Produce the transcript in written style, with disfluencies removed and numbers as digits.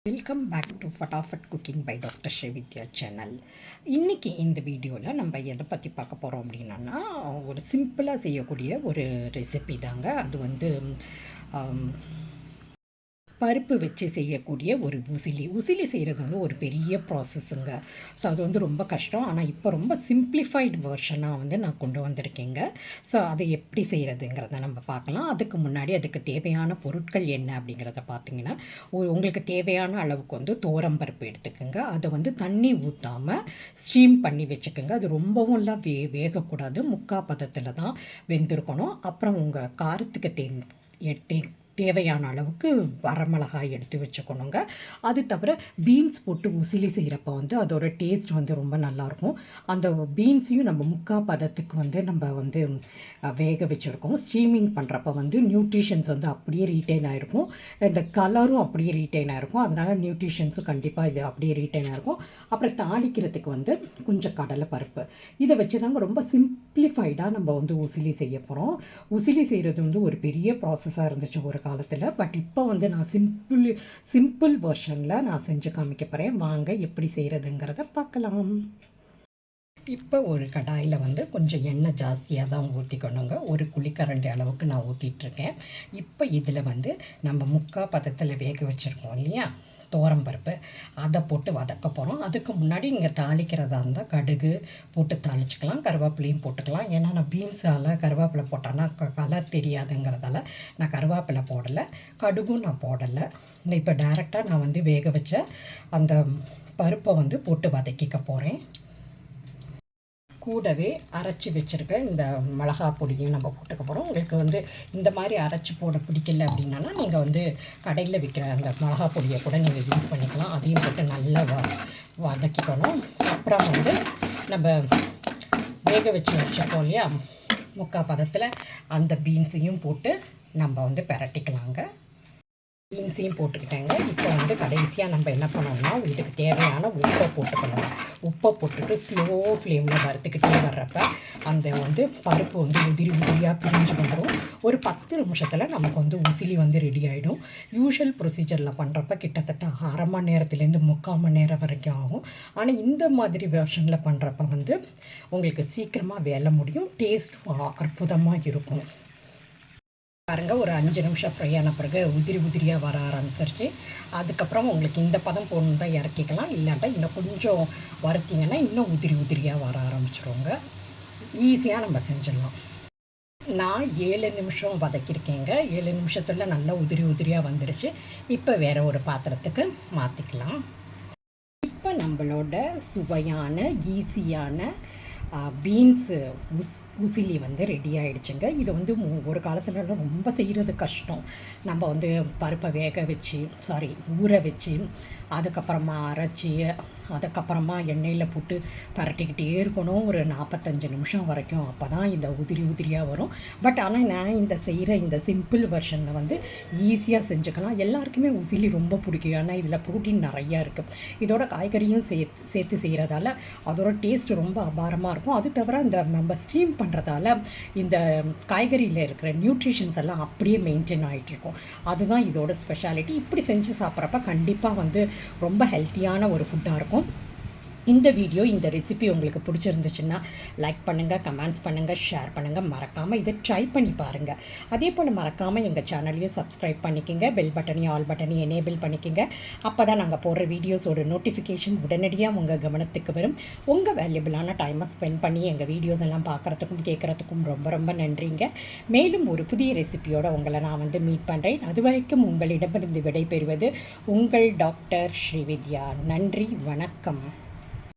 Welcome back to Fatafat cooking by doctor Srividya channel. இன்றைக்கி இந்த வீடியோவில் நம்ம எதை பற்றி பார்க்க போகிறோம் அப்படின்னா, ஒரு சிம்பிளாக செய்யக்கூடிய ஒரு ரெசிபி தாங்க. அது வந்து பருப்பு வச்சு செய்யக்கூடிய ஒரு உசிலி செய்கிறது வந்து ஒரு பெரிய ப்ராசஸ்ஸுங்க. ஸோ அது வந்து ரொம்ப கஷ்டம். ஆனால் இப்போ ரொம்ப சிம்பிளிஃபைடு வெர்ஷனாக வந்து நான் கொண்டு வந்திருக்கேங்க. ஸோ அதை எப்படி செய்கிறதுங்கிறத நம்ம பார்க்கலாம். அதுக்கு முன்னாடி அதுக்கு தேவையான பொருட்கள் என்ன அப்படிங்கிறத பார்த்தீங்கன்னா, உங்களுக்கு தேவையான அளவுக்கு வந்து பருப்பு எடுத்துக்கோங்க. அதை வந்து தண்ணி ஊற்றாமல் ஸ்டீம் பண்ணி வச்சுக்கோங்க. அது ரொம்பவும்லாம் வேகக்கூடாது, முக்கால் பதத்தில் தான் வெந்திருக்கணும். அப்புறம் உங்கள் காரத்துக்கு தேவையான அளவுக்கு வரமிளகாய் எடுத்து வச்சுக்கணுங்க. அது தவிர பீன்ஸ் போட்டு உசிலி செய்கிறப்ப வந்து அதோட டேஸ்ட் வந்து ரொம்ப நல்லாயிருக்கும். அந்த பீன்ஸையும் நம்ம முக்கால் பதத்துக்கு வந்து நம்ம வந்து வேக வச்சுருக்கோம். ஸ்டீமிங் பண்ணுறப்ப வந்து நியூட்ரிஷன்ஸ் வந்து அப்படியே ரீட்டைன் ஆகிருக்கும். இந்த கலரும் அப்படியே ரீட்டைன் ஆகிருக்கும். அதனால் நியூட்ரிஷன்ஸும் கண்டிப்பாக இது அப்படியே ரீட்டைன் ஆகிருக்கும். அப்புறம் தாளிக்கிறதுக்கு வந்து கொஞ்சம் கடலை பருப்பு இதை வச்சு தாங்க ரொம்ப சிம்பிளிஃபைடாக நம்ம வந்து உசிலி செய்ய போகிறோம். உசிலி செய்கிறது வந்து ஒரு பெரிய ப்ராசஸாக இருந்துச்சு ஒரு காலத்தில். பட் இப்போ வந்து நான் சிம்பிள் வெர்ஷனில் நான் செஞ்சு காமிக்க போகிறேன். வாங்க எப்படி செய்கிறதுங்கிறத பார்க்கலாம். இப்போ ஒரு கடாயில் வந்து கொஞ்சம் எண்ணெய் ஜாஸ்தியாக தான் ஊற்றிக்கணுங்க. ஒரு குழிக்கரண்டி அளவுக்கு நான் ஊற்றிட்டுருக்கேன். இப்போ இதில் வந்து நம்ம முக்கால் பதத்தில் வேக வச்சுருக்கோம் இல்லையா பருப்பு, அதை போட்டு வதக்க போகிறோம். அதுக்கு முன்னாடி இங்கே தாளிக்கிறதா இருந்தால் கடுகு போட்டு தாளிச்சிக்கலாம், கருவேப்பிலையும் போட்டுக்கலாம். ஏன்னா நான் பீன்ஸால் கருவேப்பிலை போட்டேன்னா கலர் தெரியாதுங்கிறதால நான் கருவேப்பிலை போடலை, கடுகும் நான் போடலை. இப்போ டைரெக்டாக நான் வந்து வேக வச்ச அந்த பருப்பை வந்து போட்டு வதக்கிக்க போகிறேன். கூடவே அரைச்சி வச்சுருக்க இந்த மிளகா பொடியும் நம்ம போட்டுக்க போகிறோம். உங்களுக்கு வந்து இந்த மாதிரி அரைச்சி போட பிடிக்கல அப்படின்னா நீங்கள் வந்து கடையில் விற்கிற அந்த மிளகா பொடியை கூட நீங்கள் யூஸ் பண்ணிக்கலாம். அதையும் போட்டு நல்லா வதக்கிக்கணும். அப்புறம் வந்து நம்ம வேக வச்சு வச்சுருக்கோம் இல்லையா முக்கால் பதத்தில், அந்த பீன்ஸையும் போட்டு நம்ம வந்து பிரட்டிக்கலாங்க. பீன்ஸையும் போட்டுக்கிட்டேங்க. இப்போ வந்து கடைசியாக நம்ம என்ன பண்ணோம்னா இதுக்கு தேவையான உப்பை போட்டுக்கணும். உப்பை போட்டுட்டு ஸ்லோ ஃப்ளேமில் வறுத்துக்கிட்டே வர்றப்ப அந்த வந்து பருப்பு வந்து உதிரியாக பிரிஞ்சு வந்துடும். ஒரு 10 நிமிஷத்தில் நமக்கு வந்து உசிலி வந்து ரெடி ஆகிடும். யூஷுவல் ப்ரொசீஜரில் பண்ணுறப்ப கிட்டத்தட்ட அரை மணி நேரத்துலேருந்து 3/4 மணி நேரம் வரைக்கும் ஆகும். ஆனால் இந்த மாதிரி வெர்ஷனில் பண்ணுறப்ப வந்து உங்களுக்கு சீக்கிரமாக வேலை முடியும், டேஸ்ட்டும் அற்புதமாக இருக்கும். பாருங்கள், ஒரு 5 நிமிஷம் ஃப்ரை ஆன பிறகு உதிரியாக வர ஆரம்பிச்சிருச்சு. அதுக்கப்புறம் உங்களுக்கு இந்த பதம் போடணும் தான் இறக்கிக்கலாம், இல்லாட்டா இன்னும் கொஞ்சம் வறுத்திங்கன்னா இன்னும் உதிரியாக வர ஆரம்பிச்சிருவோங்க. ஈஸியாக நம்ம செஞ்சிடலாம். நான் 7 நிமிஷம் வதக்கியிருக்கேங்க. 7 நிமிஷத்தில் நல்லா உதிரியாக வந்துருச்சு. இப்போ வேறு ஒரு பாத்திரத்துக்கு மாற்றிக்கலாம். இப்போ நம்மளோட சுவையான ஈஸியான பீன்ஸு உசிலி வந்து ரெடி ஆகிடுச்சுங்க. இது வந்து ஒரு காலத்தில் ரொம்ப செய்கிறது கஷ்டம். நம்ம வந்து பருப்பை வேக வச்சு ஊற வச்சு அதுக்கப்புறமா அரைச்சி அதுக்கப்புறமா எண்ணெயில் போட்டு பரட்டிக்கிட்டே இருக்கணும் ஒரு 45 நிமிஷம் வரைக்கும். அப்போ தான் இந்த உதிரியாக வரும். பட் ஆனால் நான் இந்த சிம்பிள் வெர்ஷனில் வந்து ஈஸியாக செஞ்சுக்கலாம். எல்லாருக்குமே உசிலி ரொம்ப பிடிக்கும். ஏன்னா இதில் ப்ரோட்டீன் நிறையா இருக்குது. இதோட காய்கறியும் சேர்த்து செய்கிறதால அதோட டேஸ்ட்டு ரொம்ப அபாரமாக இருக்கும். அது தவிர நம்ம ஸ்டீம் பண்ணுறதால இந்த காய்கறியில் இருக்கிற நியூட்ரிஷன்ஸ் எல்லாம் அப்படியே மெயின்டைன் ஆகிட்டுருக்கும். அதுதான் இதோட ஸ்பெஷாலிட்டி. இப்படி செஞ்சு சாப்பிட்றப்ப கண்டிப்பாக வந்து ரொம்ப ஹெல்த்தியான ஒரு ஃபுட்டாக இருக்கும். இந்த ரெசிபி உங்களுக்கு பிடிச்சிருந்துச்சுன்னா லைக் பண்ணுங்கள், கமெண்ட்ஸ் பண்ணுங்கள், ஷேர் பண்ணுங்கள். மறக்காமல் இதை ட்ரை பண்ணி பாருங்கள். அதே போல் மறக்காமல் எங்கள் சேனலையும் சப்ஸ்கிரைப் பண்ணிக்கோங்க. பெல் பட்டனையும் ஆல் பட்டனையும் எனேபிள் பண்ணிக்கோங்க. அப்போ தான் நாங்கள் போடுற வீடியோஸோட நோட்டிஃபிகேஷன் உடனடியாக உங்கள் கவனத்துக்கு வரும். உங்கள் வேல்யூபிளான டைமை ஸ்பெண்ட் பண்ணி எங்கள் வீடியோஸ் எல்லாம் பார்க்குறதுக்கும் கேட்குறதுக்கும் ரொம்ப நன்றிங்க. மேலும் ஒரு புதிய ரெசிபியோட உங்களை நான் வந்து மீட் பண்ணுறேன். அது வரைக்கும் உங்களிடமிருந்து விடைபெறுவது உங்கள் டாக்டர் ஸ்ரீவித்யா. நன்றி, வணக்கம்.